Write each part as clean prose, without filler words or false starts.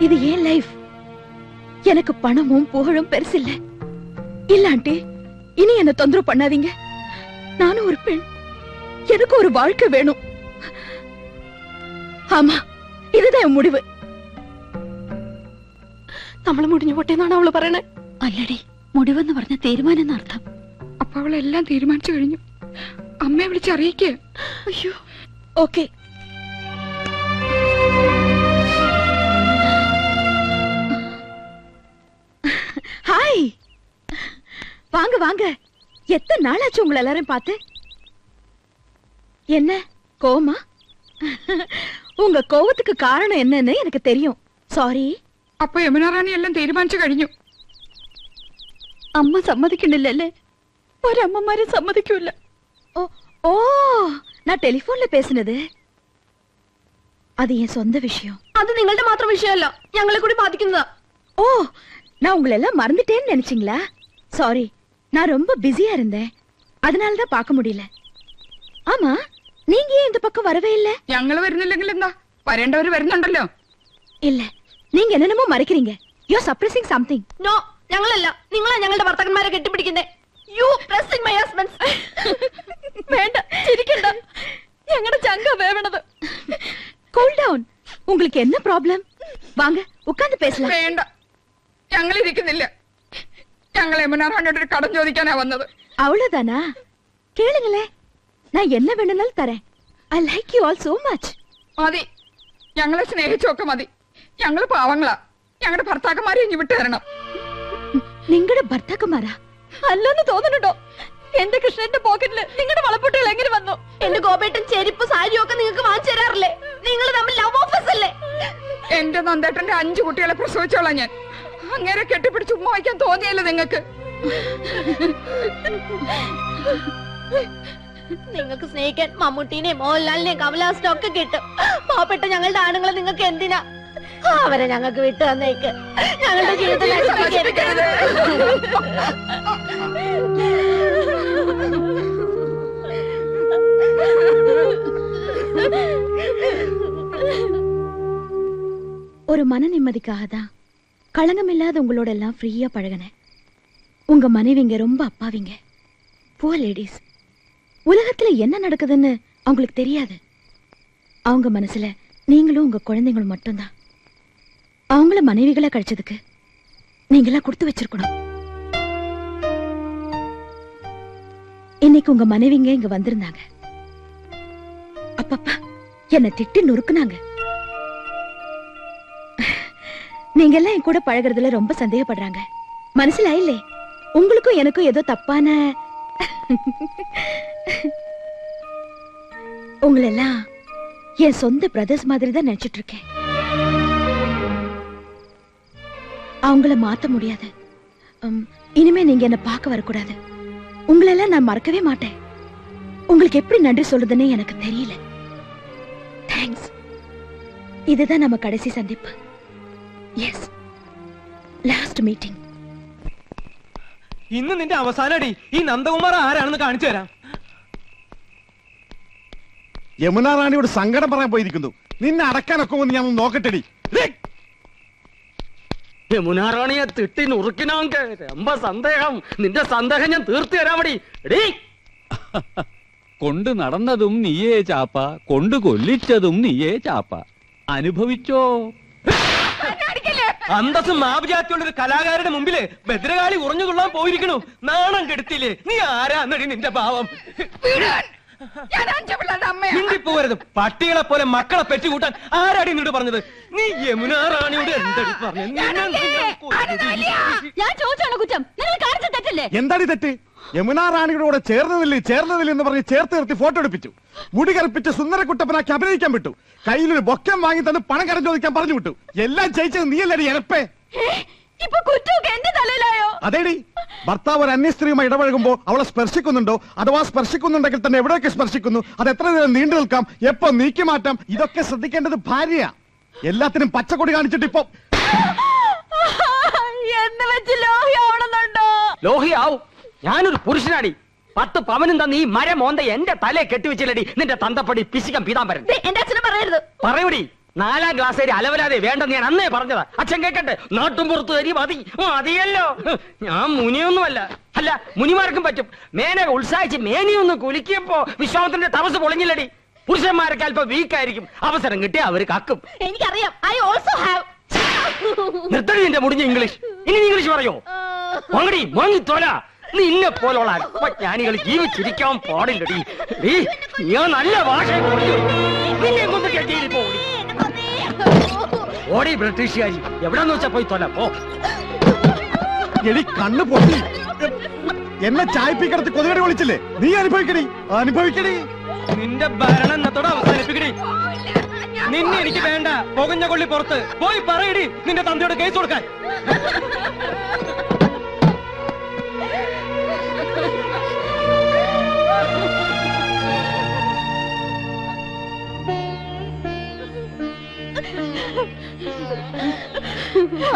இது ஏன் லைஃப். எனக்கு பணமும் புகழும் பெருசு இல்ல. இல்ல ஆண்டி, இனி என்ன தொந்தரவு பண்ணாதீங்க. நானும் ஒரு பெண், எனக்கு ஒரு வாழ்க்கை வேணும். ஆமா, இதுதான் என் முடிவு. നമ്മള് മുടിഞ്ഞു പൊട്ടിയെന്നാണ് അവള് പറയണേ. അല്ലടി, മുടിവെന്ന് പറഞ്ഞ തീരുമാനം എന്നർത്ഥം. അപ്പൊ അവളെല്ലാം തീരുമാനിച്ചു കഴിഞ്ഞു. അമ്മയെ വിളിച്ചറിയിക്കേ. അയ്യോ, ഓക്കെ. ஹாய், வாங்க வாங்க. எத்தனை நாளாச்சு உங்களை எல்லாரும் பார்த்து? என்ன கோவமா? உங்க கோவத்துக்கு காரணம் என்னன்னு எனக்கு தெரியும். சாரி. അപ്പൊ യമുന റാണി എല്ലാം തീരുമാനിച്ചു കഴിഞ്ഞു. അമ്മ സമ്മതിക്കണില്ലല്ലേ? ഒരമ്മമാരെ സമ്മതിക്കൂല. ഓ ഓ, நான் டெலிபோன்ல பேசினது அது என் சொந்த விஷயம். അത് നിങ്ങളുടെ മാത്രം വിഷയമല്ല, ഞങ്ങളെ കൂടി ബാധിക്കുന്നതാ. ஓ, நான் உங்களை எல்லாம் மறந்துட்டேன்னு நினைச்சீங்களா? சாரி, நான் ரொம்ப பிஸியா இருந்தேன், அதனால தான் பார்க்க முடியல. ஆமா, நீங்க ஏன் இந்த பக்கம் வரவே இல்ல? ഞങ്ങൾ വരുന്നില്ലെങ്കിൽ എന്താ, വരേണ്ടവര് വരുന്നുണ്ടല്ലോ. இல்ல, நீங்க என்னென்னமோ மறைக்கிறீங்க. You are suppressing something. No, ഞങ്ങളല്ല, നിങ്ങളാ ഞങ്ങളുടെ ഭർത്താക്കന്മാരെ കെട്ടിപ്പിടിക്കുന്നേ. You pressing my husband. വേണ്ട, ചിരിക്കണ്ട. ഞങ്ങളുടെ ചങ്ക വേവണത്. Cool down. உங்களுக்கு என்ன ப்ராப்ளம்? வாங்க உட்கார்ந்து பேசலாம். വേണ്ട, ഞങ്ങൾ ഇരിക്കുന്നില്ല. ഞങ്ങൾ യമുന റാണിയോട് ഒരു കടം ചോദിക്കാനാ വന്നത്. அவ்வளவுதானா? கேளுங்களே, நான் என்ன வேணும்னாலும் தரேன். I like you all so much. മതി, ഞങ്ങളെ സ്നേഹിച്ചൊക്കെ മതി. ഞങ്ങൾ പാവങ്ങളാ. ഞങ്ങളുടെ ഭർത്താക്കന്മാരെ ഇനി വിട്ടു തരണം. നിങ്ങളുടെ ഭർത്താക്കന്മാരാ? അല്ലെന്ന് തോന്നുന്നുണ്ടോ? എന്റെ കൃഷ്ണന്റെ പോക്കറ്റില് നിങ്ങളുടെ വളപ്പൊട്ടുകൾ എങ്ങനെ വന്നു? എന്റെ ഗോപേട്ടൻ ചെരുപ്പ് സാരിയും ഒക്കെ നിങ്ങൾക്ക് വാങ്ങിച്ചു തരാറില്ലേ? നിങ്ങൾ തമ്മിൽ ലവ് ഓഫേഴ്സ് അല്ലേ? എന്റെ നന്ദേട്ടന്റെ 5 കുട്ടികളെ പ്രസവിച്ചോളാം ഞാൻ. അങ്ങനെ കെട്ടിപ്പിടിച്ച് ഉമ്മ വയ്ക്കാൻ തോന്നിയല്ലേ നിങ്ങൾക്ക്? നിങ്ങൾക്ക് സ്നേഹിക്കാൻ മമ്മൂട്ടിനെയും മോഹൻലാലിനെയും കമലഹാസനെയും ഒക്കെ കിട്ടും. പാവപ്പെട്ട ഞങ്ങളുടെ ആണുങ്ങളെ നിങ്ങൾക്ക് എന്തിനാ? അവരെ ഞങ്ങൾക്ക് വിട്ടു തന്നേക്ക്. ഞങ്ങളുടെ ജീവിതത്തിൽ നശിപ്പിക്കരുത്. ஒரு மன நிம்மதிக்காக தான் களங்கமில்லாத உங்களோட எல்லாம் ஃப்ரீயா பழகினேன். உங்க மனைவிங்க ரொம்ப அப்பாவிங்க, புவர் லேடிஸ். உலகத்துல என்ன நடக்குதுன்னு அவங்களுக்கு தெரியாது. அவங்க மனசுல நீங்களும் உங்க குழந்தைங்களும் மட்டும்தான். அவங்கள மனைவிகளா கிடைச்சதுக்கு நீங்களா கொடுத்து வச்சிருக்கணும். இன்னைக்கு உங்க மனைவிங்க இங்க வந்திருந்தாங்க. அப்பப்பா என்ன திட்டி நொறுக்குனாங்க. நீங்க எல்லாம் என் கூட பழகுறதுல ரொம்ப சந்தேகப்படுறாங்க. மனசுல இல்லே, உங்களுக்கும் எனக்கும் ஏதோ தப்பான உங்களெல்லாம் என் சொந்த பிரதர்ஸ் மாதிரி தான் நினைச்சிட்டு இருக்கேன். அவங்கள மாத்த முடியாது. இனிமே நீங்க என்ன பார்க்க வரக்கூடாது. உங்களெல்லாம் நான் மறக்கவே மாட்டேன். உங்களுக்கு எப்படி நன்றி சொல்றதுன்னு எனக்கு தெரியல. தேங்க்ஸ். இதுதான் நம்ம கடைசி சந்திப்பு. Yes, last meeting. ഇന്ന് നിന്റെ അവസാനടി. ഈ നന്ദകുമാർ ആരാണെന്ന് കാണിച്ചു തരാം. യമുന റാണിയോട് സങ്കടം പറയാൻ പോയിരിക്കുന്നു. നിന്നെ അടക്കാനൊക്കെ ഒന്ന് ഞാൻ നോക്കട്ടെടി. യമുന റാണിയെ തിട്ടി നുറുക്കിനാങ്ക രമ്പ സന്ദേഹം. നിന്റെ സന്ദേഹം ഞാൻ തീർത്തു തരാമടി. കൊണ്ട് നടന്നതും നീയേ ചാപ്പ, കൊണ്ട് കൊല്ലിച്ചതും നീയേ ചാപ്പ. അനുഭവിച്ചോ? അന്തസ്സും മാപുജാത്തിയുള്ള ഒരു കലാകാരുടെ മുമ്പില് ഭദ്രകാളി ഉറഞ്ഞുകൊള്ളാൻ പോയിരിക്കണു. നാണം കെടുത്തില്ലേ? നീ ആരാന്നടി നിന്റെ ഭാവം? മിണ്ടിപ്പോകരുത്. പട്ടികളെ പോലെ മക്കളെ പെറ്റുകൂട്ടാൻ ആരാടി നിന്നോട് പറഞ്ഞത്? നീ യമുന റാണിയോട് എന്തടി പറഞ്ഞു? ഞാൻ ചോദിച്ചാണോ കുറ്റം? നിങ്ങൾ കാണിച്ച തെറ്റല്ലേ? എന്താടി തെറ്റ്? യമുന റാണിയുടെ കൂടെ ചേർന്നതില്ല എന്ന് പറഞ്ഞ് ചേർത്ത് നിർത്തി ഫോട്ടോ എടുപ്പിച്ചു. മുടി കറുപ്പിച്ച് സുന്ദരക്കുട്ടപ്പനാക്കി അഭിനയിക്കാൻ വിട്ടു. കയ്യിലൊരു ബൊക്കം വാങ്ങി തന്ന് പണം കടം ചോദിക്കാൻ പറഞ്ഞു വിട്ടു. എല്ലാം ചെയ്യിച്ചത് നീയല്ലടി എരപ്പേ. അതേടി, ഭർത്താവ് ഒരു അന്യസ്ത്രീയുമായി ഇടപഴകുമ്പോ അവളെ സ്പർശിക്കുന്നുണ്ടോ, അഥവാ സ്പർശിക്കുന്നുണ്ടെങ്കിൽ തന്നെ എവിടെയൊക്കെ സ്പർശിക്കുന്നു, അത് എത്ര നേരം നീണ്ടു നിൽക്കാം, എപ്പോ നീക്കി മാറ്റാം, ഇതൊക്കെ ശ്രദ്ധിക്കേണ്ടത് ഭാര്യയാ. എല്ലാത്തിനും പച്ചക്കൊടി കാണിച്ചിട്ട് ഇപ്പൊ ലോഹിയാവും. ഞാനൊരു പുരുഷനാടി. 10 പവനും തന്ന ഈ മരം മോന്ത എന്റെ തലയെ കെട്ടിവെച്ചില്ലടി നിന്റെ തന്തപ്പടി പിശികം പീതാംബരൻ. എന്റെ അച്ഛനെ പറയരുത്. പറയൂടി, 4ാം ക്ലാസ് വരെ അലവലാതെ വേണ്ടെന്ന് ഞാൻ അന്നേ പറഞ്ഞതാ. അച്ഛൻ കേക്കട്ടെ, നാട്ടും പുറത്തു തരി മതി മതിയല്ലോ. ഞാൻ മുനിയൊന്നുമല്ല. അല്ല, മുനിമാർക്കും പറ്റും. മേനെ ഉത്സാഹിച്ച് മേനിയൊന്ന് കുലിക്കിയപ്പോ വിശ്വാമത്തിന്റെ തപസ് പൊളിഞ്ഞില്ലടി. പുരുഷന്മാരൊക്കെ അല്പം വീക്കായിരിക്കും, അവസരം കിട്ടിയ അവര് കക്കും. എനിക്കറിയാം. I also have. നിർത്തടി നിന്റെ മുടിഞ്ഞ ഇംഗ്ലീഷ്. ഇനി ഇംഗ്ലീഷ് പറയോ? വാങ്ങടി, വാങ്ങിത്തോല. നിന്നെ പോലുള്ള അല്പജ്ഞാനികൾ ജീവിച്ചിരിക്കാൻ പാടില്ലടി. ഞാൻ നല്ല ഭാഷ നിന്നെ കൊണ്ട് ജയിലിൽ പോടി. ഓടി ബ്രിട്ടീഷുകാരി, എവിടെന്ന് വെച്ചാ പോയി തൊല പോ. എടി കണ്ണു പൊട്ടി. എന്നെ ചായപ്പിക്കടത്ത് കൊതുകടി വിളിച്ചില്ലേ? നീ അനുഭവിക്കടി, അനുഭവിക്കടി. നിന്റെ ഭരണം എന്നത്തോടെ അവസാനിപ്പിക്കടി. നിന്നെ എനിക്ക് വേണ്ട. പുകഞ്ഞ കൊള്ളി പുറത്ത് പോയി പറയടി നിന്റെ തന്തയോട് കേസ് കൊടുക്കാൻ.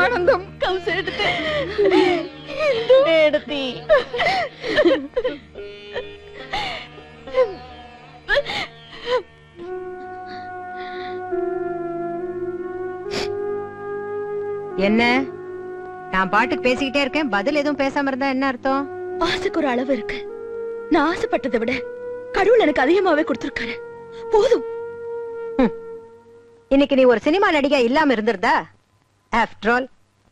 ആനന്ദം കൗസെടുത്ത് എടുത്തി. என்ன நான் பாட்டுக்கு பேசிக்கிட்டே இருக்கேன், பதில் எதுவும் பேசாம இருந்தா என்ன அர்த்தம்? ஆசைக்கு ஒரு அளவு இருக்கு. நான் ஆசைப்பட்டதை விட கடவுள் எனக்கு அதிகமாவே கொடுத்திருக்காரு. போதும். இன்னைக்கு நீ ஒரு சினிமா நடிகை இல்லாம இருந்திருந்தா, ஆஃப்டர் ஆல்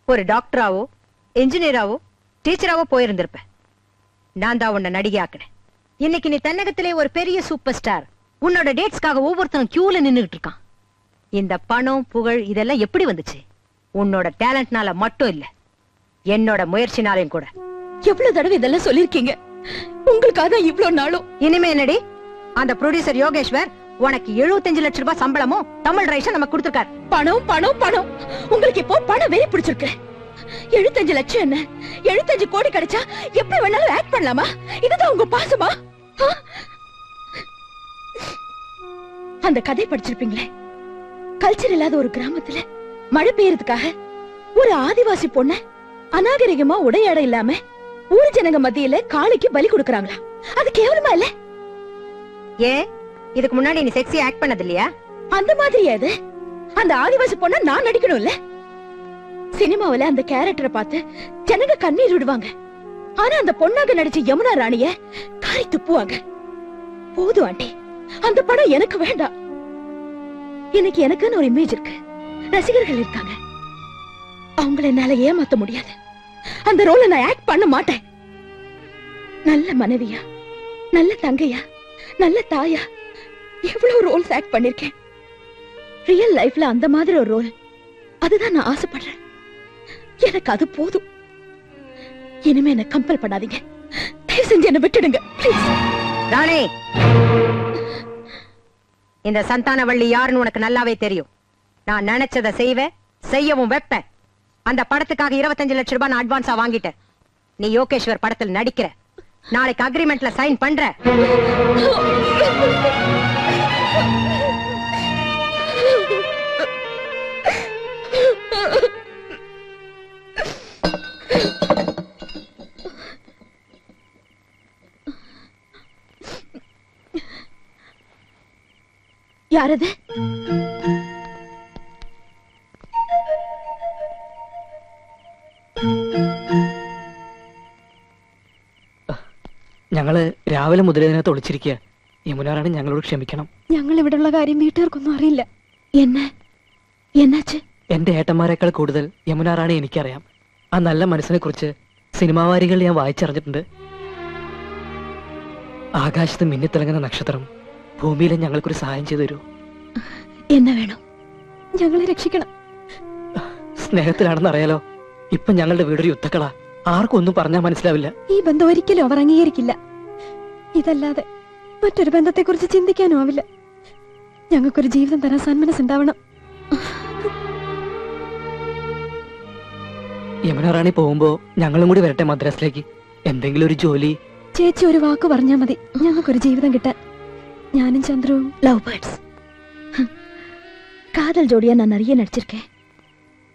ஒரு டாக்டராவோ இன்ஜினியராவோ டீச்சராவோ போயிருந்திருப்ப. நான் தான் உன்னை நடிகை ஆக்கினேன். இன்னைக்கு நீ தென்னகத்திலே ஒரு பெரிய சூப்பர் ஸ்டார். உன்னோட டேட்ஸ்க்காக ஒவ்வொருத்தரும் கியூல நின்னுகிட்டு இருக்கான். இந்த பணம் புகழ் இதெல்லாம் எப்படி வந்துச்சு? உன்னோட டேலண்ட்னால மட்டும் இல்ல, என்னோட முயற்சினாலையும் கூட. எவ்வளவு தடவை இதெல்லாம் சொல்லிருக்கீங்க. உங்களுக்காக தான் இவ்வளவு நாளும். இனிமே என்னடி, அந்த ப்ரொடியூசர் யோகேஸ்வர் உனக்கு 75 லட்சம் ரூபாய் சம்பளமும் தமிழ் ரைட்ஸும் நமக்கு கொடுத்திருக்காரு. பணம் பணம் பணம். உங்களுக்கு இப்போ பணம் வெறி பிடிச்சிருக்கு. 75 லட்சம் என்ன, 75 கோடி கிடைச்சா எப்படி வேணாலும் ஆக்ட் பண்ணலாமா? இதுதான் உங்க பாசமா? அந்த கதை படிச்சிருப்பீங்களே, கல்ச்சர் இல்லாத ஒரு கிராமத்துல மழை பெய்யறதுக்காக ஒரு ஆதிவாசி பொண்ண அநாகரிகமா உடையாட இல்லாம ஊர் ஜனங்க மத்தியில காளிக்கு பலி கொடுக்கறாங்களா? அது கேவலமா இல்ல? ஏன் இதுக்கு முன்னாடி நீ செக்ஸி ஆக்ட் பண்ணது இல்லையா? அந்த மாதிரி அது அந்த ஆதிவாசி பொண்ண நான் நடிக்கணும்ல. சினிமாவில அந்த கேரக்டரை பார்த்து ஜனங்க கண்ணீர் விடுவாங்க. ஆனா அந்த பொண்ணாக நடிச்ச யமுனா ராணிய காரி துப்புவாங்க. போதும் ஆண்டி, அந்த படம் எனக்கு வேண்டாம். இன்னைக்கு எனக்குன்னு ஒரு இமேஜ் இருக்கு, ரசிகர்கள் இருக்காங்க. அவங்கள என்னால ஏமாத்த முடியாது. அந்த ரோல நான் ஆக்ட் பண்ண மாட்டேன். நல்ல மனைவியா, நல்ல தங்கையா, நல்ல தாயா எவ்வளவு ரோல்ஸ் ஆக்ட் பண்ணிருக்கேன். ரியல் லைஃப்ல அந்த மாதிரி ஒரு ரோல், அதுதான் நான் ஆசைப்படுறேன். எனக்கு அது போதும். இனிமே என்ன கம்பல் பண்ணாதீங்க. தயவு செஞ்சு என்ன விட்டுடுங்க ப்ளீஸ். ராணி, இந்த சந்தானவள்ளி யாருன்னு உனக்கு நல்லாவே தெரியும். நான் நினைச்சதை செய்வேன், செய்யவும் வைப்பேன். அந்த படத்துக்காக 25 லட்சம் ரூபாய் நான் அட்வான்ஸா வாங்கிட்டேன். நீ யோகேஸ்வர் படத்தில் நடிக்கிற, நாளைக்கு அக்ரிமெண்ட்ல சைன் பண்ற. யாரது? ഞങ്ങള് രാവിലെ മുതലേ ഇതിനകത്ത് ഒളിച്ചിരിക്കുക. യമുനാറാണി ഞങ്ങളോട് ക്ഷമിക്കണം. ഞങ്ങൾ ഇവിടെയുള്ള കാര്യം വീട്ടുകാർക്കൊന്നും അറിയില്ല. എന്നാച്ച്? എന്റെ ഏട്ടന്മാരെക്കാൾ കൂടുതൽ യമുനാറാണി എനിക്കറിയാം. ആ നല്ല മനസ്സിനെ കുറിച്ച് സിനിമാവാരികൾ ഞാൻ വായിച്ചറിഞ്ഞിട്ടുണ്ട്. ആകാശത്ത് മിന്നിത്തിളങ്ങുന്ന നക്ഷത്രം, ഭൂമിയിലെ ഞങ്ങൾക്കൊരു സഹായം ചെയ്തു തരൂ. എന്നാ വേണം? ഞങ്ങളെ രക്ഷിക്കണം. സ്നേഹത്തിലാണെന്ന് അറിയാലോ. ഇപ്പൊ ഞങ്ങളുടെ വീടൊരു യുദ്ധക്കളാ. ആർക്കും ഒന്നും പറഞ്ഞാൽ മനസ്സിലാവില്ല. ഈ ബന്ധം ഒരിക്കലും അവർ അംഗീകരിക്കില്ല. ഇതല്ലാതെ മറ്റൊരു ബന്ധത്തെ കുറിച്ച് ചിന്തിക്കാനും ആവില്ല. ഞങ്ങൾക്കൊരു ജീവിതം തരാൻ സന്മനസ്സുണ്ടാവണം. യമുനാറാണി പോകുമ്പോ ഞങ്ങളും കൂടി വരട്ടെ മദ്രാസിലേക്ക്. എന്തെങ്കിലും ഒരു ജോലി. ചേച്ചി ഒരു വാക്ക് പറഞ്ഞാൽ മതി ഞങ്ങൾക്കൊരു ജീവിതം കിട്ടാൻ. ഞാനും ചന്ദ്രവും லவ் பேர்ட்ஸ். காதல் ஜோடியா நான் நிறைய நடிச்சிருக்கேன்.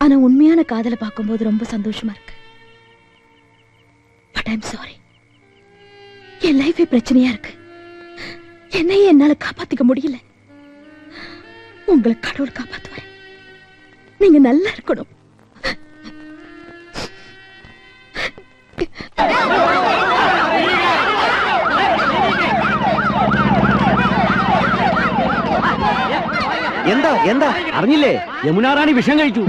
ஆனா உண்மையான காதலை பார்க்கும்போது ரொம்ப சந்தோஷமா இருக்கு. பட் ஐம் சாரி, என் லைஃபே பிரச்சனையா இருக்கு. என்னையே என்னால காப்பாத்திக்க முடியல. உங்களை கடவுள் காப்பாத்துவேன். நீங்க நல்லா இருக்கணும். എന്താ എന്താ അറിഞ്ഞില്ലേ? യമുനാ റാണി വിഷം കഴിച്ചു.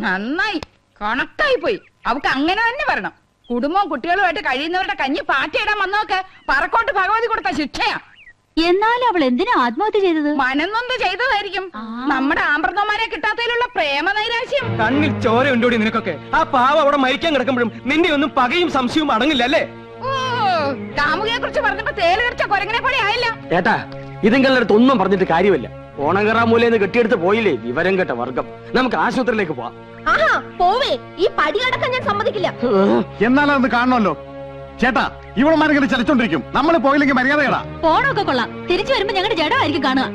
നന്നായി, കണക്കായി പോയി. അവക്ക് അങ്ങനെ തന്നെ വരണം. കുടുംബവും കുട്ടികളുമായിട്ട് കഴിയുന്നവരുടെ കഞ്ഞി പാറ്റയിടാൻ വന്നവർക്ക് പറക്കോട്ട് ഭഗവതി കൊടുത്ത ശിക്ഷയാ. എന്നാലും അവൾ എന്തിനാ ആത്മഹത്യ ചെയ്തത്? മനന്നൊന്ന് ചെയ്തതായിരിക്കും. നമ്മുടെ ആമ്പ്രതോമാരെ കിട്ടാത്തതിലുള്ള പ്രേമ നൈരാശ്യം. കണ്ണിൽ ചോര ഉണ്ടോടി നിനക്കൊക്കെ? ആ പാവ അവിടെ മരിക്കാൻ കിടക്കുമ്പോഴും നിന്റെ ഒന്നും പകയും സംശയവും അടങ്ങില്ല അല്ലേ? ഓ, കാമുകയെ കുറിച്ച് പറഞ്ഞപ്പോ തേല് കടിച്ച കൊരങ്ങനെ പോലെ ആയില്ല. ഏട്ടാ, ഇതിങ്ങളുടെ അടുത്ത് ഒന്നും പറഞ്ഞിട്ട് കാര്യമില്ല. ഓണങ്കറ മൂലന്ന് കെട്ടിയെടുത്ത് പോയില്ലേ വിവരം കേട്ട വർഗം. നമുക്ക് ആശുപത്രിയിലേക്ക് പോവാം. ആഹാ, പോവേ. ഈ പടി കടക്കാൻ ഞാൻ സമ്മതിക്കില്ല. എന്നാലത് കാണണമല്ലോ. ചേട്ടാ, ഇവളമാരിങ്ങനെ ചലിച്ചോണ്ടിരിക്കും. നമ്മൾ പോയില്ലെങ്കിൽ മര്യാദകളാ. പോണൊക്കെ കൊള്ളാം. തിരിച്ചു വരുമ്പോ ഞങ്ങളുടെ ജഡമായിരിക്കും കാണുക.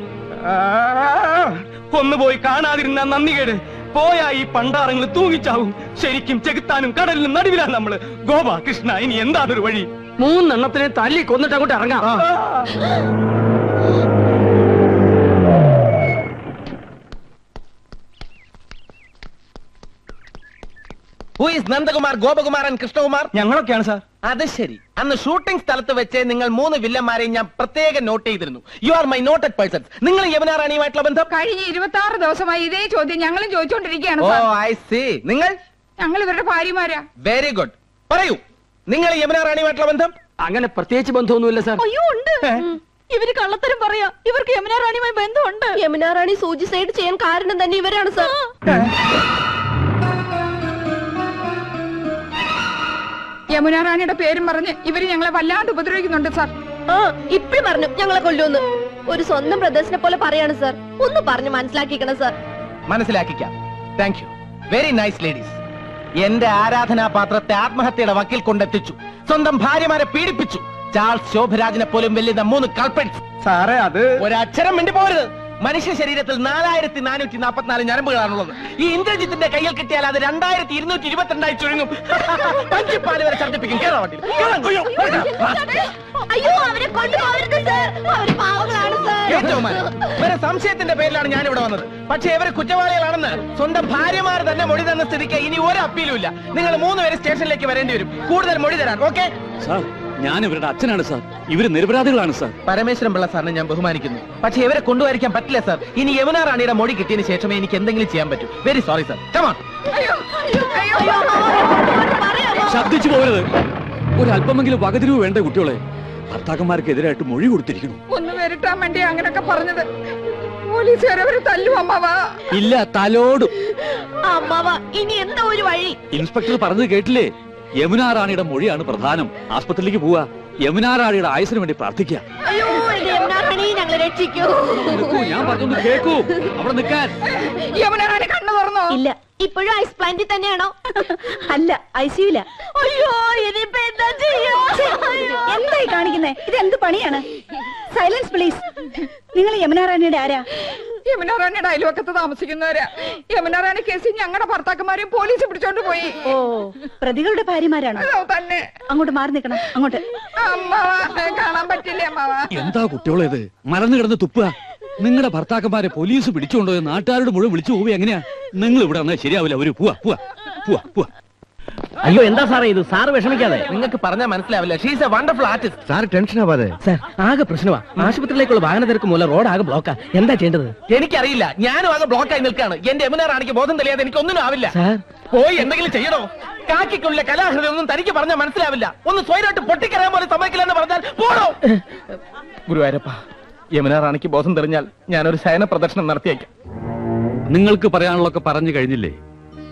ഒന്ന് പോയി കാണാതിരുന്ന നന്ദി കേട്. പോയാ ഈ പണ്ടാറങ്ങൾ തൂങ്ങിച്ചാവും. ശരിക്കും ചെകുത്താനും കടലിനും നടുവിലാ നമ്മള്. ഗോപ കൃഷ്ണ, ഇനി എന്താണൊരു വഴി? 3 എണ്ണത്തിനെ തല്ലി കൊന്നിട്ട് അങ്ങോട്ട് ഇറങ്ങാം. Who is Nandakumar, Gopakumar and Krishnakumar? ഞങ്ങളൊക്കെയാണ് സാർ. അത് ശരി. അന്ന് ഷൂട്ടിംഗ് സ്ഥലത്ത് വെച്ച് നിങ്ങൾ 3 വില്ലന്മാരെയും ഞാൻ പ്രത്യേകം നോട്ട് ചെയ്തിരുന്നു. You are my noted persons. നിങ്ങൾ യമുനാ റാണിയുമായിട്ടുള്ള ബന്ധം? കഴിഞ്ഞ 26 ദിവസമായി ഇതേ ചോദ്യം ഞങ്ങളും ചോദിച്ചോണ്ടിരിക്കുകയാണ്. ഓ, ഐ സീ. നിങ്ങൾ? ഞങ്ങൾ ഇവരുടെ ഭാര്യമാരാ. Very good. പറയൂ, നിങ്ങൾ യമുനാ റാണിയുമായിട്ടുള്ള ബന്ധം? അങ്ങനെ പ്രത്യേകിച്ച് ബന്ധമൊന്നുമില്ല സാർ. അയ്യോ, ഉണ്ട്. ഇവര് കള്ളത്തരം പറയാ. ഇവർക്ക് യമുനാ റാണിയുമായി ബന്ധമുണ്ട്. യമുനാ റാണി സൂചിസൈഡ് ചെയ്യാൻ കാരണം തന്നെ ഇവരാണ് സാർ. യമുനാ റാണിയുടെ പേരും പറഞ്ഞ് ഇവര് ഞങ്ങളെ വല്ലാണ്ട് ഉപദ്രവിക്കുന്നുണ്ട് സാർ. ഇപ്പഴും പറഞ്ഞു ഞങ്ങളെ കൊല്ലുമെന്ന്. ഒരു സ്വന്തം ബ്രദേഴ്സിനെ പോലെ പറയാണ് സാർ. ഒന്ന് പറഞ്ഞു മനസ്സിലാക്കിക്കണം സാർ. മനസ്സിലാക്കിക്കാം. Thank you. Very nice ladies. എന്റെ ആരാധനാപാത്രത്തെ ആത്മഹത്യയുടെ വക്കിൽ കൊണ്ടെത്തിച്ചു. സ്വന്തം ഭാര്യമാരെ പീഡിപ്പിച്ചു. ചാൾസ് ശോഭരാജിനെ പോലും വെല്ലുന്ന 3 കൾപ്രിറ്റ്സ്. സാറേ, അത് ഒരക്ഷരം മിണ്ടി പോരുത്. മനുഷ്യ ശരീരത്തിൽ 4444 ഞരമ്പുകളാണുള്ളത്. ഈ ഇന്ദ്രജിത്തിന്റെ കയ്യിൽ കിട്ടിയാൽ അത് 2222 ചുരുങ്ങും. പഞ്ചിപ്പാല് വരെ ഛർദ്ദിപ്പിക്കും. കേരള വണ്ടിയിൽ അയ്യോ, അവരെ കൊണ്ടുപോകരുത് സാർ. അവര് പാവങ്ങളാണ് സാർ. ഇവരെ സംശയത്തിന്റെ പേരിലാണ് ഞാൻ ഇവിടെ വന്നത്. പക്ഷെ ഇവര് കുറ്റവാളികളാണെന്ന് സ്വന്തം ഭാര്യമാർ തന്നെ മൊഴി തന്ന സ്ഥിതിക്ക് ഇനി ഒരു അപ്പീലും ഇല്ല. നിങ്ങൾ 3 പേര് സ്റ്റേഷനിലേക്ക് വരേണ്ടി വരും. കൂടുതൽ മൊഴി തരാൻ. ഓക്കെ സാർ, ഞാൻ ഇവരുടെ അച്ഛനാണ് സാർ. ഇവര് നിരപരാധികളാണ് സാർ. പരമേശ്വരൻ പിള്ള സാറിനെ ഞാൻ ബഹുമാനിക്കുന്നു. പക്ഷെ ഇവരെ കൊണ്ടുവരിക്കാൻ പറ്റില്ല സാർ. ഇനി യമുനാ റാണിയുടെ മൊഴി കിട്ടിയതിന് ശേഷമേ എനിക്ക് എന്തെങ്കിലും ചെയ്യാൻ പറ്റൂ. Very sorry sir. Come on. ശബ്ദിച്ചു പോകരുത്. ഒരല്പമെങ്കിലും വകതിരിവ് വേണ്ട കുട്ടികളെ. ഭർത്താക്കന്മാർക്കെതിരായിട്ട് മൊഴി കൊടുത്തിരിക്കുന്നു. ഒന്ന് വരട്ടാൻ വേണ്ടി അങ്ങനൊക്കെ പറഞ്ഞത്. പോലീസുകാരവര് തല്ലും അമ്മാവാ. ഇല്ല, തലോടും. അമ്മാവാ, ഇനി എന്താ ഒരു വഴി? ഇൻസ്പെക്ടർ പറഞ്ഞത് കേട്ടില്ലേ? യമുനാ റാണിയുടെ മൊഴിയാണ് പ്രധാനം. ആസ്പത്രിയിലേക്ക് പോവാ. യമുനാ റാണിയുടെ ആയുസിന് വേണ്ടി പ്രാർത്ഥിക്കുക. അയ്യോ, യമുനാ റാണി ഞങ്ങളെ രക്ഷിക്കൂ. ഞാൻ പറഞ്ഞൊന്ന് കേൾക്കൂ. അവിടെ നിൽക്കാൻ. യമുനാ റാണി കണ്ണു തുറന്നോ? ഇല്ല, ഇപ്പോഴും ഐസ് പ്ലാന്റിൽ തന്നെയാണോ? അല്ല, ഐസിയുല. അയ്യോ, ഇനിയിപ്പോ എന്താ ചെയ്യാ? എന്തായി കാണിക്കുന്നേ? ഇത് എന്ത് പണിയാണ്? Silence please. നിങ്ങൾ യമുനാ റാണിയുടെ ആരാ? യമുനാ റാണിയുടെ അയൽവക്കത്ത് താമസിക്കുന്നവരാ. യമുനാ റാണി കേസിൽ ഞങ്ങളുടെ ഭർത്താക്കന്മാരെയും പോലീസ് പിടിച്ചോണ്ട് പോയി. ഓ, പ്രതികളുടെ ഭാര്യമാരാണോ? അതോ തന്നെ. അങ്ങോട്ട് മാറി നിൽക്കണം. അങ്ങോട്ട്. അമ്മാവാ, കാണാൻ പറ്റില്ല അമ്മാവാ. എന്താ കുട്ടികളേത്? മലന്ന് കിടന്ന് തുപ്പുക. നിങ്ങളുടെ ഭർത്താക്കന്മാരെ പോലീസ് പിടിച്ചുകൊണ്ടോ നാട്ടുകാരോട് മുഴുവൻ വിളിച്ചു പോവുക എങ്ങനെയാ? നിങ്ങൾ ഇവിടെ വന്നാൽ ശരിയാവില്ല. ഒരു പോവാ പോവാ പോവാ പോവാ. അയ്യോ, എന്താ സാറേ ഇത്? സാറ് വിഷമിക്കാതെ. നിങ്ങൾക്ക് പറഞ്ഞാൽ മനസ്സിലാവില്ല. She's A wonderful artist. Sir tension ആവാതെ. സാർ, ആകെ പ്രശ്നമാ. ആശുപത്രിയിലേക്കുള്ള വാഹന തിരക്ക് മൂലം റോഡ് ആകെ ബ്ലോക്കാ. എന്താ ചെയ്യേണ്ടത്? എനിക്കറിയില്ല. ഞാനും ആകെ ബ്ലോക്കായി നിൽക്കാണ്. എന്റെ യമുനാ റാണിക്ക് ബോധം തെളിയാതെ എനിക്കൊന്നിനും ആവില്ല. സാർ, പോയി എന്തെങ്കിലും ചെയ്യണോ? കാക്കിക്കുള്ളിലെ കലാഹൃദയം ഒന്നും തനിക്ക് പറഞ്ഞാൽ മനസ്സിലാവില്ല. ഒന്ന് സ്വയമായിട്ട് പൊട്ടിക്കറിയാൻ പോലെ സമ്മതിക്കില്ലെന്ന് പറഞ്ഞാൽ പോണോ? ഗുരുവായൂരപ്പ, യമുനാ റാണിക്ക് ബോധം തെളിഞ്ഞാൽ ഞാനൊരു ശയന പ്രദർശനം നടത്തിയേക്കാം. നിങ്ങൾക്ക് പറയാനുള്ളതൊക്കെ പറഞ്ഞു കഴിഞ്ഞില്ലേ?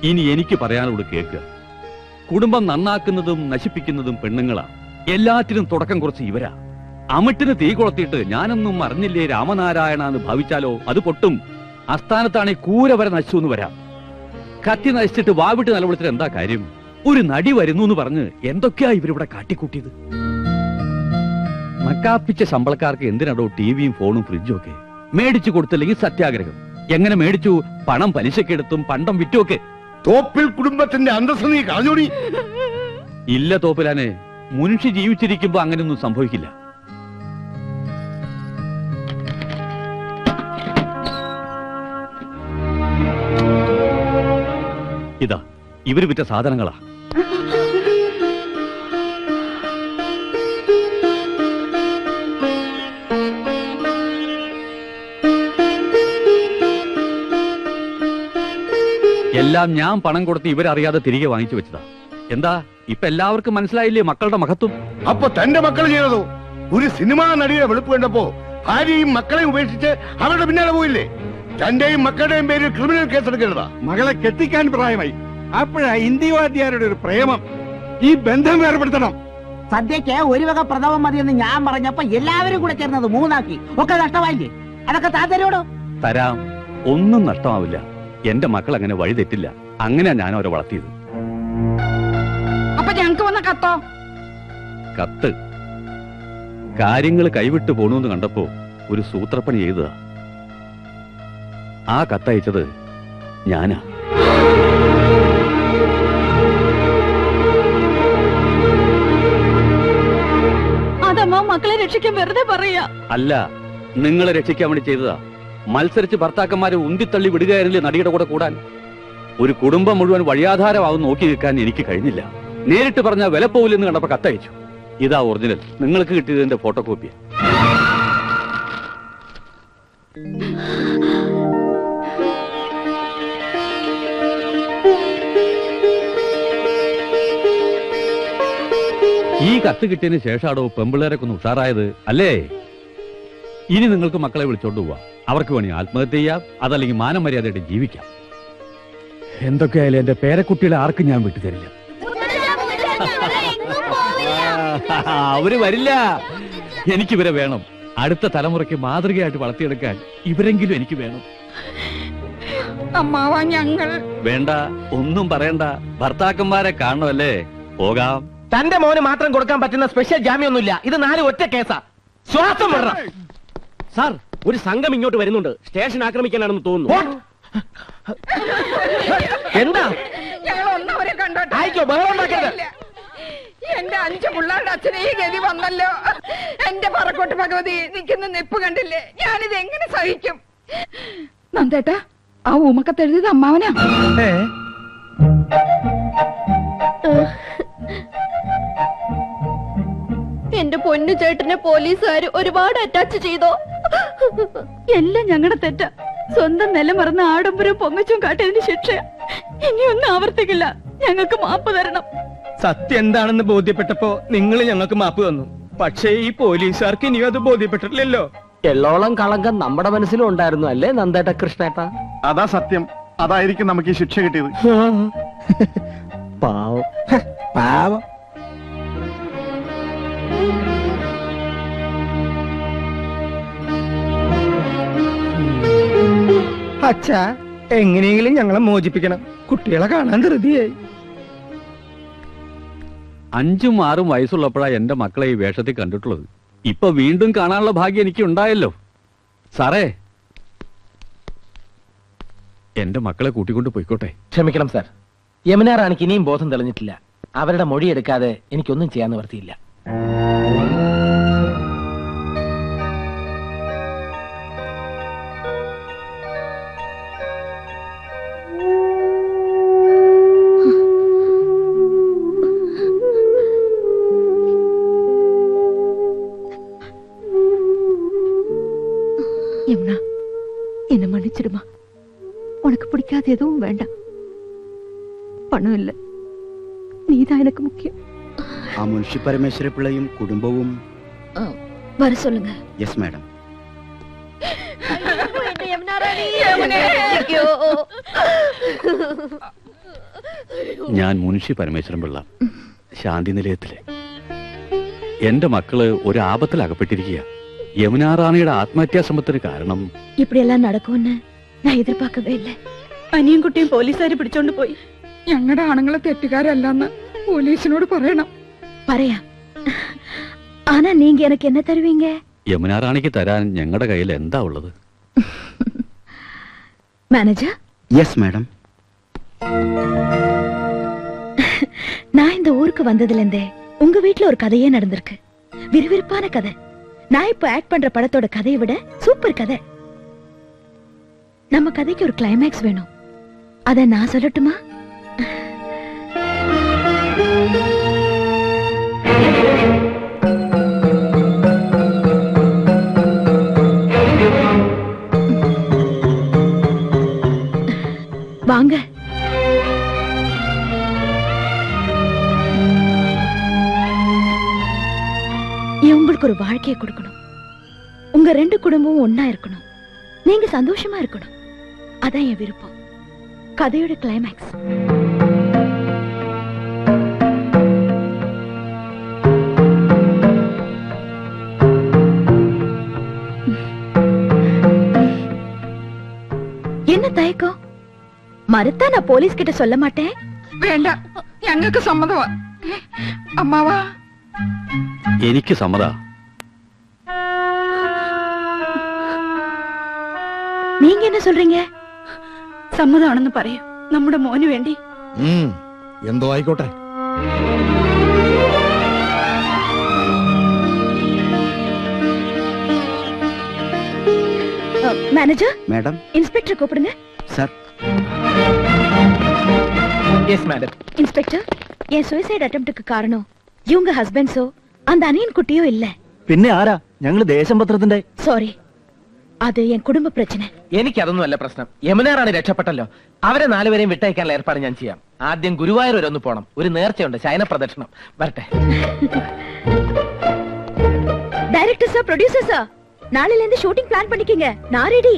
ഇനി എനിക്ക് പറയാനുള്ളത് കേൾക്കുക. കുടുംബം നന്നാക്കുന്നതും നശിപ്പിക്കുന്നതും പെണ്ണുങ്ങളാ. എല്ലാറ്റിനും തുടക്കം കുറച്ച് ഇവരാ. അമിട്ടിന് തീ കൊളുത്തിയിട്ട് ഞാനൊന്നും അറിഞ്ഞില്ലേ രാമനാരായണ എന്ന് ഭാവിച്ചാലോ അത് പൊട്ടും. അസ്ഥാനത്താണെ കൂര വരെ നശിച്ചു എന്ന് വരാം. കത്തി നശിച്ചിട്ട് വാവിട്ട് നിലവിളിച്ചിട്ട് എന്താ കാര്യം? ഒരു നടി വരുന്നു എന്ന് പറഞ്ഞ് എന്തൊക്കെയാ ഇവരിവിടെ കാട്ടിക്കൂട്ടിയത്? നക്കാപ്പിച്ച ശമ്പളക്കാർക്ക് എന്തിനാടോ ടിവിയും ഫോണും ഫ്രിഡ്ജും ഒക്കെ? മേടിച്ചു കൊടുത്തില്ലെങ്കിൽ സത്യാഗ്രഹം. എങ്ങനെ മേടിച്ചു? പണം പലിശക്കെടുത്തും പണ്ടം വിറ്റുമൊക്കെ. തോപ്പിൽ കുടുംബത്തിന്റെ അന്തസ്സ് നീ കളഞ്ഞോടി. ഇല്ല തോപ്പിലാനെ, മുൻഷി ജീവിച്ചിരിക്കുമ്പോ അങ്ങനെയൊന്നും സംഭവിക്കില്ല. ഇതാ ഇവര് വിറ്റ സാധനങ്ങളാ. എല്ലാം ഞാൻ പണം കൊടുത്ത് ഇവരറിയാതെ തിരികെ വാങ്ങിച്ചു വെച്ചതാ. എന്താ ഇപ്പൊ എല്ലാവർക്കും മനസ്സിലായില്ലേ മക്കളുടെ മഹത്വം? അപ്പൊ തന്റെ മക്കൾ ചെയ്തതോ? ഒരു സിനിമാ നടിയുടെ വെളുപ്പ് കണ്ടപ്പോ ഭാര്യയും മക്കളെയും ഉപേക്ഷിച്ച് അവരുടെ പിന്നാലെ പോയില്ലേ? തന്റെയും മക്കളുടെയും പേരിൽ ക്രിമിനൽ കേസ് എടുക്കരുതാ. മകളെ കെട്ടിക്കാൻ പ്രായമായി. അപ്പോഴാ ഹിന്ദിവാദ്യാരുടെ ഒരു പ്രേമം. ഈ ബന്ധം വേർപെടുത്തണം. സദ്യക്ക് ഒരു വക പ്രഥമം മതിയെന്ന് ഞാൻ പറഞ്ഞപ്പോ എല്ലാവരും കൂടെ ചേർന്നത് 3 ആക്കി. ഒക്കെ നഷ്ടമായില്ലേ? അതൊക്കെ താത്തരോടോ? തരാം, ഒന്നും നഷ്ടമാവില്ല. എന്റെ മക്കൾ അങ്ങനെ വഴി തെറ്റില്ല. അങ്ങനെയാ ഞാൻ അവരെ വളർത്തിയത്. അപ്പൊ ഞങ്ങക്ക് വന്ന കത്തോ? കത്ത് കാര്യങ്ങൾ കൈവിട്ടു പോണൂന്ന് കണ്ടപ്പോ ഒരു സൂത്രപ്പണി ചെയ്തതാ. ആ കത്തയച്ചത് ഞാനാ. അതമ്മ മക്കളെ രക്ഷിക്കാൻ വെറുതെ പറയാ. അല്ല, നിങ്ങളെ രക്ഷിക്കാൻ വേണ്ടി ചെയ്തതാ. മത്സരിച്ച് ഭർത്താക്കന്മാരെ ഉന്തിത്തള്ളി വിടുകയായിരുന്നില്ലേ നടിയുടെ കൂടെ കൂടാൻ. ഒരു കുടുംബം മുഴുവൻ വഴിയാധാരമാവും നോക്കി നിൽക്കാൻ എനിക്ക് കഴിഞ്ഞില്ല. നേരിട്ട് പറഞ്ഞ വില പോവില്ലെന്ന് കണ്ടപ്പോ കത്തയച്ചു. ഇതാ ഒറിജിനൽ. നിങ്ങൾക്ക് കിട്ടിയതിന്റെ ഫോട്ടോ കോപ്പി. ഈ കത്ത് കിട്ടിയതിന് ശേഷമാണോ പെമ്പിള്ളേരൊക്കെ ഒന്ന് ഉഷാറായത് അല്ലേ? ഇനി നിങ്ങൾക്ക് മക്കളെ വിളിച്ചോണ്ട് പോവാം. അവർക്ക് വേണി ആത്മഹത്യ ചെയ്യാം, അതല്ലെങ്കിൽ മാനം മര്യാദയായിട്ട് ജീവിക്കാം. എന്തൊക്കെയായാലും എന്റെ പേരക്കുട്ടികളെ ആർക്കും ഞാൻ വിട്ടുതരില്ല. അവര് വരില്ല. എനിക്കിവരെ വേണം. അടുത്ത തലമുറയ്ക്ക് മാതൃകയായിട്ട് വളർത്തിയെടുക്കാൻ ഇവരെങ്കിലും എനിക്ക് വേണം. അമ്മാവാ ഞങ്ങൾ വേണ്ട, ഒന്നും പറയണ്ട. ഭർത്താക്കന്മാരെ കാണണമല്ലേ? പോകാം. തന്റെ മോന് മാത്രം കൊടുക്കാൻ പറ്റുന്ന സ്പെഷ്യൽ ജാമ്യമൊന്നുമില്ല. ഇത് 4 ഒറ്റ കേസാ. ശ്വാസം വിടണം. സാർ, ഒരു സംഘം ഇങ്ങോട്ട് വരുന്നുണ്ട്. സ്റ്റേഷൻ ആക്രമിക്കാനാണെന്ന് തോന്നുന്നു. എന്താ? ഞങ്ങൾ ഒന്നവരെ കണ്ടോട്ടെ. ആയിക്കോ, ബഹളം ഉണ്ടാക്കരുത്. എന്റെ 5 പിള്ളേരുടെ അച്ഛനെ ഈ ഗതി വന്നല്ലോ. എന്റെ പറക്കോട്ട് ഭഗവതി നിൽക്കുന്ന നിപ്പ് കണ്ടില്ലേ? ഞാനിത് എങ്ങനെ സഹിക്കും? നന്ദേട്ടാ, ആ ഊമക്കത്തെഴുതിയത് അമ്മാവനാ. എന്റെ പൊന്നു ചേട്ടനെ പോലീസുകാർ ഒരുപാട് അറ്റാച്ച് ചെയ്തോ? എല്ലാം ഞങ്ങളുടെ തെറ്റ. സ്വന്തം നിലമറന്ന ആഡംബരവും പൊങ്ങച്ചും കാട്ടിയതിന് ശിക്ഷ ഇനിയൊന്നും ആവർത്തിക്കില്ല. ഞങ്ങൾക്ക് മാപ്പ് തരണം. സത്യം എന്താണെന്ന് ബോധ്യപ്പെട്ടപ്പോ നിങ്ങൾ ഞങ്ങൾക്ക് മാപ്പ് തന്നു. പക്ഷേ ഈ പോലീസുകാർക്ക് ഇനിയും അത് ബോധ്യപ്പെട്ടിട്ടില്ലല്ലോ. എള്ളോളം കളങ്കം നമ്മുടെ മനസ്സിലും ഉണ്ടായിരുന്നു അല്ലേ നന്ദേട്ട കൃഷ്ണേട്ട? അതാ സത്യം. അതായിരിക്കും നമുക്ക് ഈ ശിക്ഷ കിട്ടിയത്. പാവം പാവം. അച്ഛാ, എങ്ങനെയെങ്കിലും ഞങ്ങളെ മോചിപ്പിക്കണം. കുട്ടികളെ കാണാൻ ധൃതിയായി. 5ഉം 6ഉം വയസ്സുള്ളപ്പോഴാ എന്റെ മക്കളെ ഈ വേഷത്തിൽ കണ്ടിട്ടുള്ളത്. ഇപ്പൊ വീണ്ടും കാണാനുള്ള ഭാഗ്യം എനിക്ക് ഉണ്ടായല്ലോ. സാറേ, എന്റെ മക്കളെ കൂട്ടിക്കൊണ്ട് പോയിക്കോട്ടെ. ക്ഷമിക്കണം സാർ, യമുന റാണിക്ക് ഇനിയും ബോധം തെളിഞ്ഞിട്ടില്ല. അവരുടെ മൊഴി എടുക്കാതെ എനിക്കൊന്നും ചെയ്യാൻ നിവർത്തിയില്ല. யமுனா, என்ன மன்னிச்சிடுமா. உனக்கு பிடிக்காத எதுவும் வேண்டாம். பணம் இல்ல, நீதான் எனக்கு முக்கியம். ആ മുൻഷി പരമേശ്വര പിള്ളയും കുടുംബവും வர சொல்லுங்க. Yes madam. ഞാൻ മുൻഷി പരമേശ്വരൻ പിള്ള, ശാന്തി നിലയത്തിലെ. എന്റെ മക്കള് ഒരു ആപത്തിൽ അകപ്പെട്ടിരിക്കുക. യമുന റാണിയുടെ ആത്മഹത്യാ ശ്രമത്തിന് കാരണം இப்படியெல்லாம் நடக்கும்னு நான் எதிர்பார்க்கவே இல்லை. അനിയും കുട്ടിയും പോലീസുകാർ പിടിച്ചോണ്ട് പോയി. ഞങ്ങളുടെ ആണുങ്ങളെ തെറ്റുകാരല്ലെന്ന് പോലീസിനോട് പറയണം. പറയാം. ஆனா நீங்க எனக்கு என்ன தருவீங்க? യമുന റാണിക്ക് തരാൻ ഞങ്ങളുടെ കയ്യിൽ എന്താ ഉള്ളത്? Manager, yes madam. நான் இந்த ஊருக்கு வந்ததுல இருந்தே உங்க வீட்டுல ஒரு கதையே நடந்திருக்கு. விறுவிறுப்பான கதை. நான் இப்ப ஆக்ட் பண்ற படத்தோட கதையை விட சூப்பர் கதை. நம்ம கதைக்கு ஒரு கிளைமேக்ஸ் வேணும். அத நான் சொல்லட்டுமா? வாங்க. உங்களுக்கு ஒரு வாழ்க்கையை கொடுக்கணும். உங்க 2 குடும்பமும் ஒன்னா இருக்கணும். நீங்க சந்தோஷமா இருக்கணும். அதான் என் விருப்பம். கதையோட கிளைமேக்ஸ். என்ன தயக்கம்? மறுத்தா நான் போலீஸ் கிட்ட சொல்ல மாட்டேன். வேண்டாம், ഞങ്ങൾക്ക് സമ്മതമാ. അമ്മാവാ, എനിക്ക് സമ്മതാ. நீங்க என்ன சொல்றீங்க? സമ്മതമാണെന്ന് പറയൂ, നമ്മുടെ മോന് വേണ്ടി. എന്തോ ആയിക്കോട്ടെ. Manager, madam. இன்ஸ்பெக்டர் கூப்பிடுங்க. சார். Yes madam. இன்ஸ்பெக்டர், என் சூசைட் அட்டெம்ப்ட்க்கு காரணம் இவங்க ஹஸ்பண்ட்ஸோ அந்த அனியன் குட்டியோ இல்ல. പിന്നെ ആരാ? ഞങ്ങൾ ദേശംപത്രത്തിന്റെ. സോറി, അത് എൻ കുടുംബ പ്രശ്നം. എനിക്കതൊന്നുമല്ല പ്രശ്നം. യമുനാറാണി രക്ഷപ്പെട്ടല്ലോ. അവരെ 4 പേരെയും വിട്ടയക്കാനുള്ള ഏർപ്പാട് ഞാൻ ചെയ്യാം. ആദ്യം ഗുരുവായൂർ വരെ ഒന്ന് പോണം. ഒരു നേർച്ചയുണ്ട്, ശയന പ്രദക്ഷിണം. വരട്ടെ. டைரக்டர் சார், ப்ரொடியூசர் சார், நாளையில இருந்து ஷூட்டிங் பிளான் பண்ணிக்கங்க. நான் ரெடி.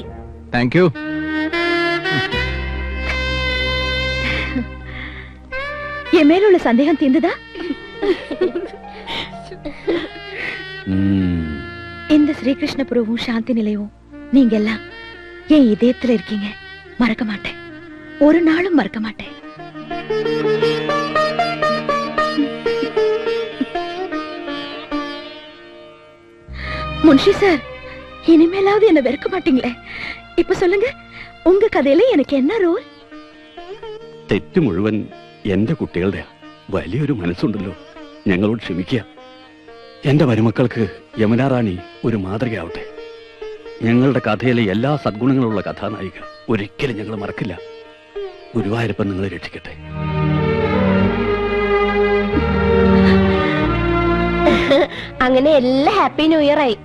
Thank you. என் மேல உள்ள சந்தேகம் தீர்ந்ததா? இந்த ஸ்ரீகிருஷ்ணபுரமும் சாந்தி நிலையமும் நீங்க எல்லாம் என் இதயத்துல இருக்கீங்க. மறக்க மாட்டேன், ஒரு நாளும் மறக்க மாட்டேன். முன்ஷி சார், இனிமேலாவது என்ன வெறுக்க மாட்டீங்களே? இப்ப சொல்லுங்க, உங்க கதையில எனக்கு என்ன ரோல்? തെറ്റ് മുഴുവൻ എന്റെ കുട്ടികളുടെ വലിയൊരു മനസ്സുണ്ടല്ലോ. ഞങ്ങളോട് ക്ഷമിക്കുക. എന്റെ മരുമക്കൾക്ക് യമുനാറാണി ഒരു മാതൃകയാവട്ടെ. ഞങ്ങളുടെ കഥയിലെ എല്ലാ സദ്ഗുണങ്ങളുള്ള കഥാനായിക ഒരിക്കലും ഞങ്ങൾ മറക്കില്ല. ഗുരുവായൂരപ്പൻ നിങ്ങളെ രക്ഷിക്കട്ടെ. അങ്ങനെ എല്ലാ ഹാപ്പി ന്യൂ ഇയർ ആയി.